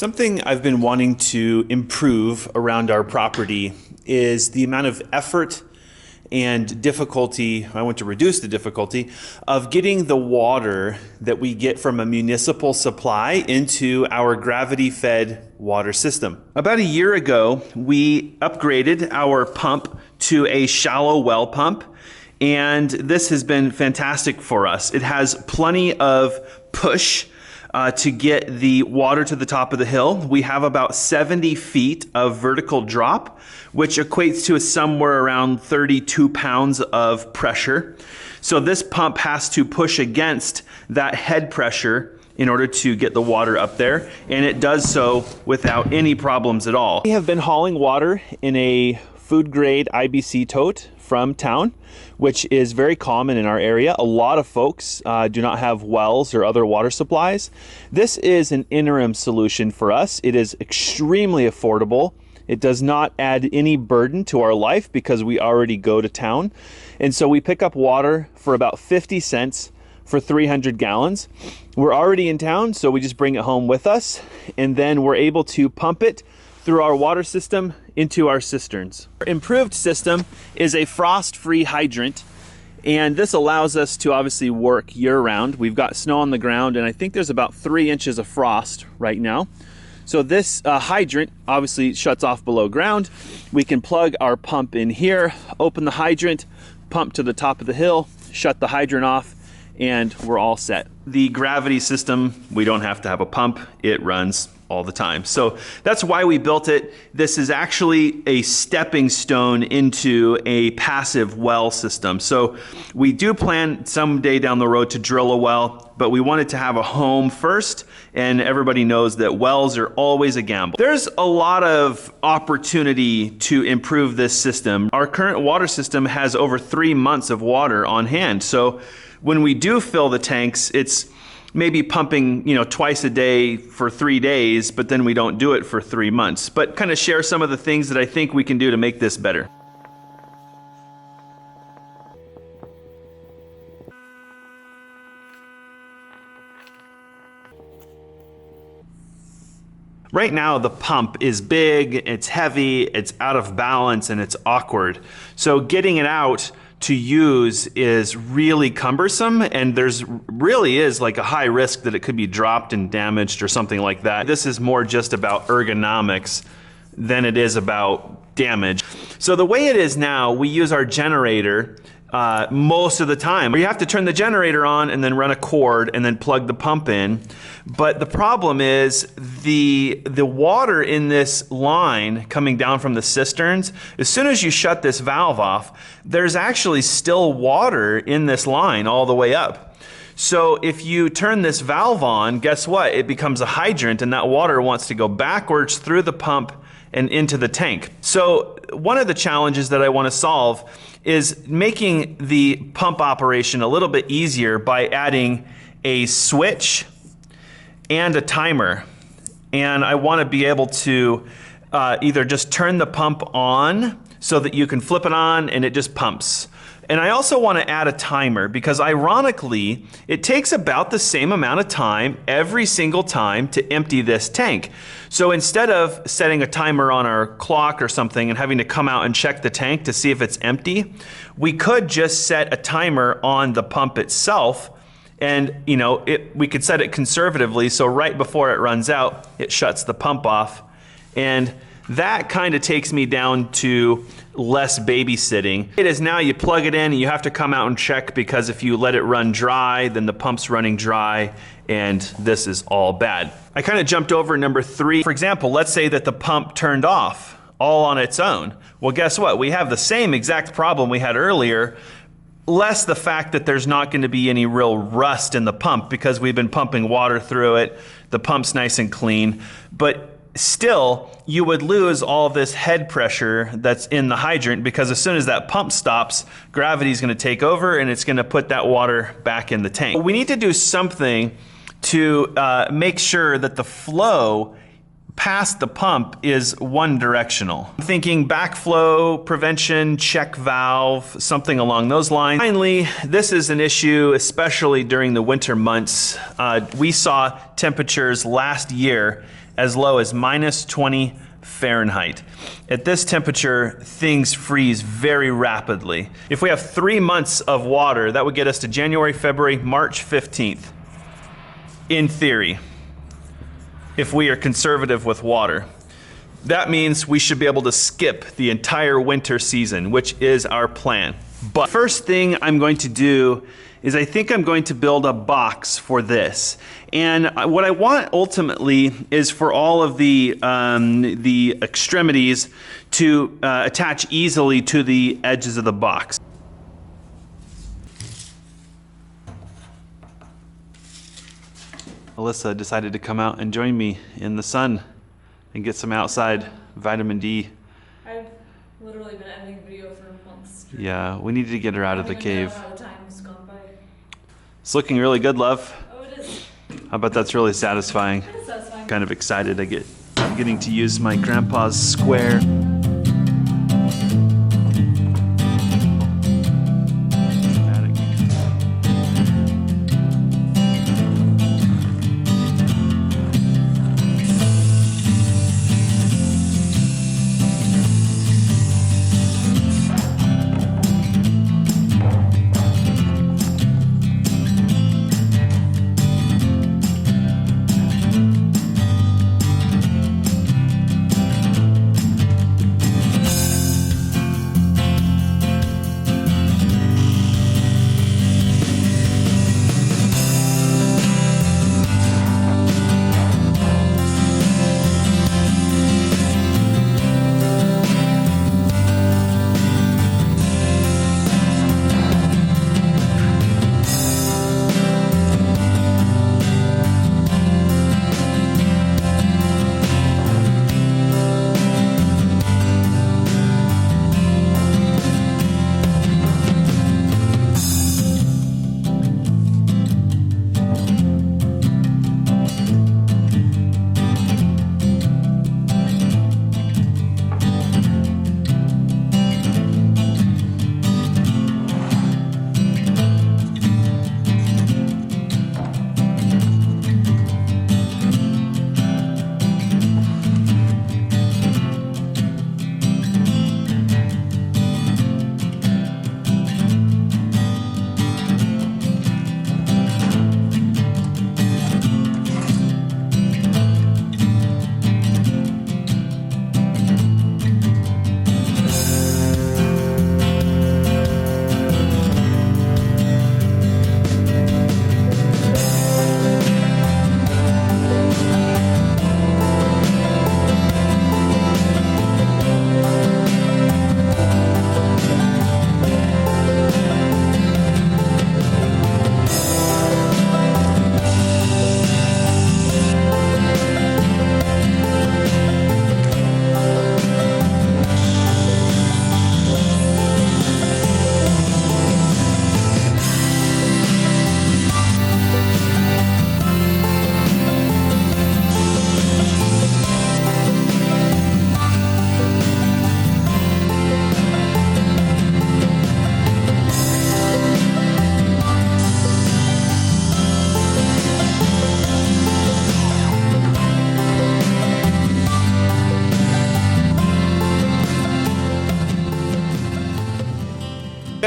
Something I've been wanting to improve around our property is the amount of effort and difficulty, I want to reduce the difficulty, of getting the water that we get from a municipal supply into our gravity-fed water system. About a year ago, we upgraded our pump to a shallow well pump, and this has been fantastic for us. It has plenty of push to get the water to the top of the hill. We have about 70 feet of vertical drop, which equates to somewhere around 32 pounds of pressure. So this pump has to push against that head pressure in order to get the water up there, and it does so without any problems at all. We have been hauling water in a food grade IBC tote from town, which is very common in our area. A lot of folks do not have wells or other water supplies. This is an interim solution for us. It is extremely affordable. It does not add any burden to our life because we already go to town. And so we pick up water for about 50 cents for 300 gallons. We're already in town, so we just bring it home with us, and then we're able to pump it through our water system into our cisterns. Our improved system is a frost-free hydrant, and this allows us to obviously work year-round. We've got snow on the ground, and I think there's about 3 inches of frost right now. So this hydrant obviously shuts off below ground. We can plug our pump in here, open the hydrant, pump to the top of the hill, shut the hydrant off, and we're all set. The gravity system, we don't have to have a pump. It runs all the time. So that's why we built it. This is actually a stepping stone into a passive well system. So we do plan someday down the road to drill a well, but we wanted to have a home first, and everybody knows that wells are always a gamble. There's a lot of opportunity to improve this system. Our current water system has over 3 months of water on hand. So when we do fill the tanks, it's maybe pumping, twice a day for 3 days, but then we don't do it for 3 months. But kind of share some of the things that I think we can do to make this better. Right now, the pump is big, it's heavy, it's out of balance, and it's awkward. So getting it out to use is really cumbersome, and there's really is like a high risk that it could be dropped and damaged or something like that. This is more just about ergonomics than it is about damage. So the way it is now, we use our generator most of the time. You have to turn the generator on and then run a cord and then plug the pump in. But the problem is the water in this line coming down from the cisterns, as soon as you shut this valve off, there's actually still water in this line all the way up. So if you turn this valve on, guess what? It becomes a hydrant, and that water wants to go backwards through the pump and into the tank. So one of the challenges that I want to solve is making the pump operation a little bit easier by adding a switch and a timer. And I want to be able to either just turn the pump on so that you can flip it on and it just pumps. And I also want to add a timer because ironically, it takes about the same amount of time every single time to empty this tank. So instead of setting a timer on our clock or something and having to come out and check the tank to see if it's empty, we could just set a timer on the pump itself, and we could set it conservatively, so right before it runs out, it shuts the pump off. And that kind of takes me down to less babysitting. It is now you plug it in and you have to come out and check, because if you let it run dry, then the pump's running dry, and this is all bad. I kind of jumped over number 3. For example, let's say that the pump turned off all on its own. Well, guess what? We have the same exact problem we had earlier, less the fact that there's not going to be any real rust in the pump because we've been pumping water through it. The pump's nice and clean, but still, you would lose all this head pressure that's in the hydrant, because as soon as that pump stops, gravity is going to take over and it's going to put that water back in the tank. We need to do something to make sure that the flow past the pump is one directional. I'm thinking backflow prevention, check valve, something along those lines. Finally, this is an issue, especially during the winter months. We saw temperatures last year as low as -20 Fahrenheit. At this temperature, things freeze very rapidly. If we have 3 months of water, that would get us to January, February, March 15th. In theory, if we are conservative with water. That means we should be able to skip the entire winter season, which is our plan. But first thing I'm going to do is I think I'm going to build a box for this. And what I want ultimately is for all of the extremities to attach easily to the edges of the box. Alyssa decided to come out and join me in the sun and get some outside vitamin D. I've literally been editing video for months. Yeah, we needed to get her out of the cave. How the time has gone by. It's looking really good, love. Oh, it is. I bet that's really satisfying. It is satisfying. Kind of excited I'm getting to use my grandpa's square.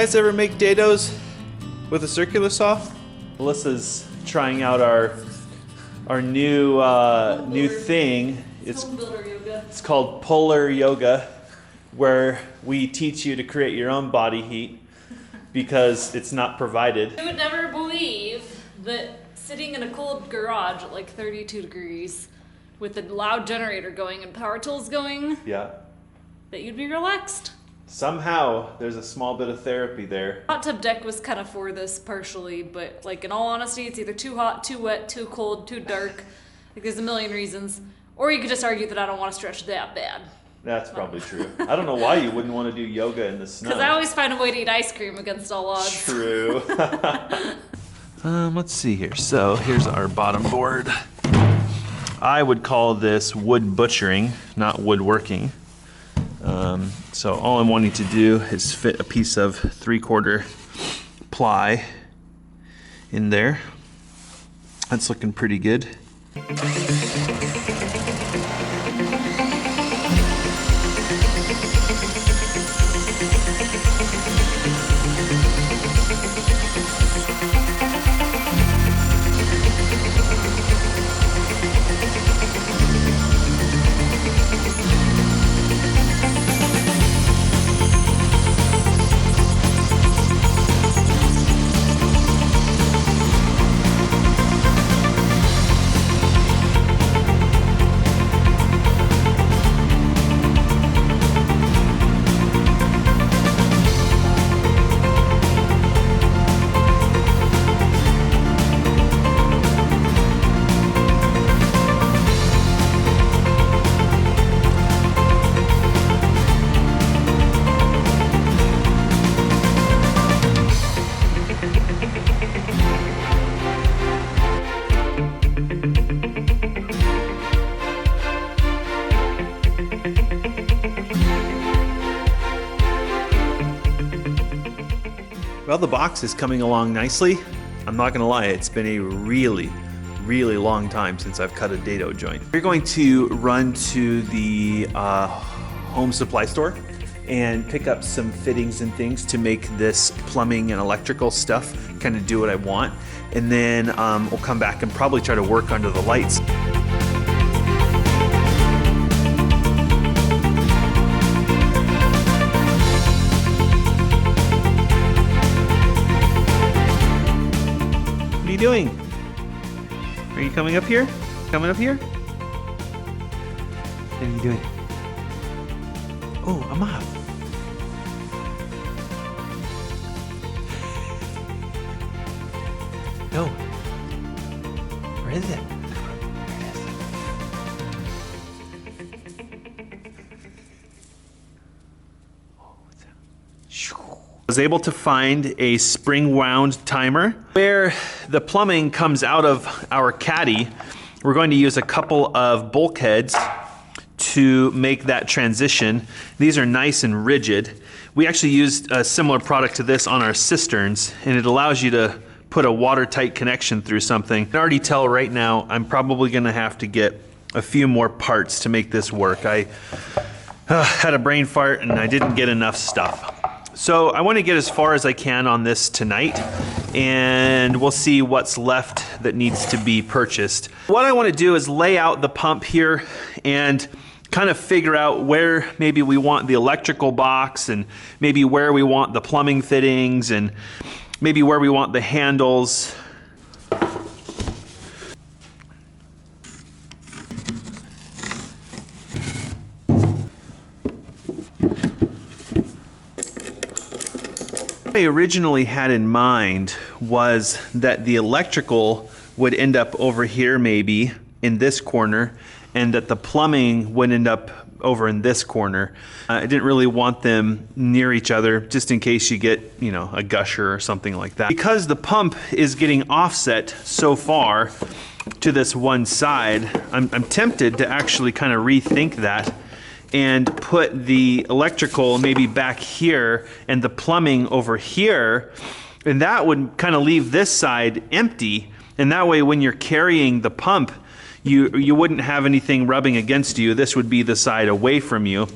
You guys ever make dados with a circular saw? Alyssa's trying out our new thing. It's called Polar Yoga, where we teach you to create your own body heat because it's not provided. I would never believe that sitting in a cold garage at like 32 degrees with a loud generator going and power tools going, yeah, that you'd be relaxed. Somehow there's a small bit of therapy there. Hot tub deck was kind of for this partially, but like in all honesty, it's either too hot, too wet, too cold, too dark. Like there's a million reasons. Or you could just argue that I don't want to stretch that bad. That's probably true. I don't know why you wouldn't want to do yoga in the snow. Because I always find a way to eat ice cream against all odds. True. Let's see here. So here's our bottom board. I would call this wood butchering, not woodworking. So all I'm wanting to do is fit a piece of 3/4 ply in there. That's looking pretty good. Well, the box is coming along nicely. I'm not gonna lie, it's been a really long time since I've cut a dado joint. We're going to run to the home supply store and pick up some fittings and things to make this plumbing and electrical stuff kind of do what I want. And then we'll come back and probably try to work under the lights. What are you doing? Are you coming up here? Coming up here? What are you doing? Oh, a moth. No. Where is it? There it is. Oh, what's that? I was able to find a spring wound timer. Where the plumbing comes out of our caddy, we're going to use a couple of bulkheads to make that transition. These are nice and rigid. We actually used a similar product to this on our cisterns, and it allows you to put a watertight connection through something. I can already tell right now I'm probably gonna have to get a few more parts to make this work. I had a brain fart and I didn't get enough stuff. So I want to get as far as I can on this tonight, and we'll see what's left that needs to be purchased. What I want to do is lay out the pump here and kind of figure out where maybe we want the electrical box, and maybe where we want the plumbing fittings, and maybe where we want the handles. What I originally had in mind was that the electrical would end up over here maybe in this corner, and that the plumbing would end up over in this corner. I didn't really want them near each other just in case you get, you know, a gusher or something like that. Because the pump is getting offset so far to this one side, I'm tempted to actually kind of rethink that and put the electrical maybe back here and the plumbing over here, and that would kind of leave this side empty, and that way when you're carrying the pump, you wouldn't have anything rubbing against you. This would be the side away from you.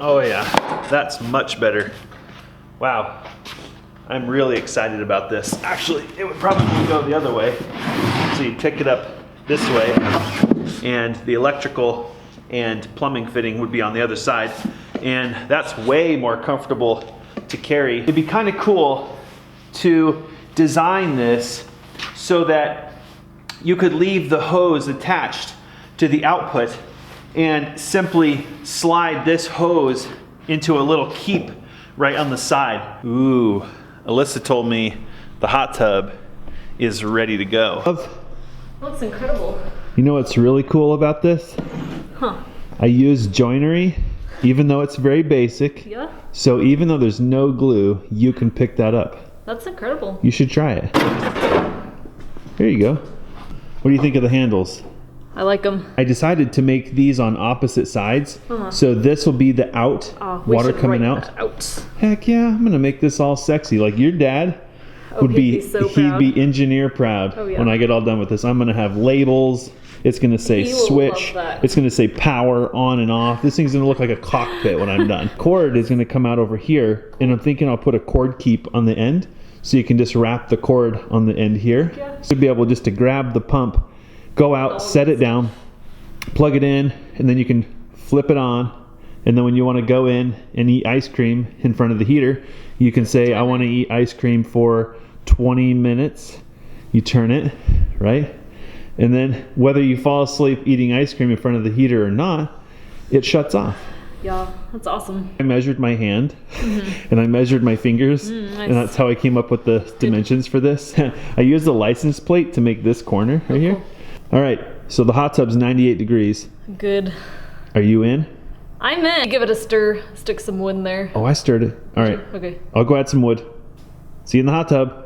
Oh yeah, that's much better. Wow, I'm really excited about this. Actually, it would probably go the other way. So you pick it up this way, and the electrical and plumbing fitting would be on the other side. And that's way more comfortable to carry. It'd be kind of cool to design this so that you could leave the hose attached to the output and simply slide this hose into a little keep right on the side. Ooh, Alyssa told me the hot tub is ready to go. Looks incredible. You know what's really cool about this? Huh. I use joinery, even though it's very basic. Yeah. So even though there's no glue, you can pick that up. That's incredible. You should try it. There you go. What do you think of the handles? I like them. I decided to make these on opposite sides. So this will be the out, water coming out. Heck yeah, I'm gonna make this all sexy. Like your dad would be so he'd proud. be engineer proud when I get all done with this. I'm gonna have labels. It's gonna say He will switch. love that. It's gonna say power on and off. This thing's gonna look like a cockpit when I'm done. Cord is gonna come out over here, and I'm thinking I'll put a cord keep on the end, so you can just wrap the cord on the end here. Yeah. So you'll be able just to grab the pump, go out, set it down, plug it in, and then you can flip it on. And then when you want to go in and eat ice cream in front of the heater, you can say, I want to eat ice cream for 20 minutes. You turn it, right? And then whether you fall asleep eating ice cream in front of the heater or not, it shuts off. Yeah, that's awesome. I measured my hand and I measured my fingers, Nice. and that's how I came up with the dimensions for this. I used a license plate to make this corner right here. All right, so the hot tub's 98 degrees. Good. Are you in? I'm in. Give it a stir. Stick some wood in there. Oh, I stirred it. All right, Okay. I'll go add some wood. See you in the hot tub.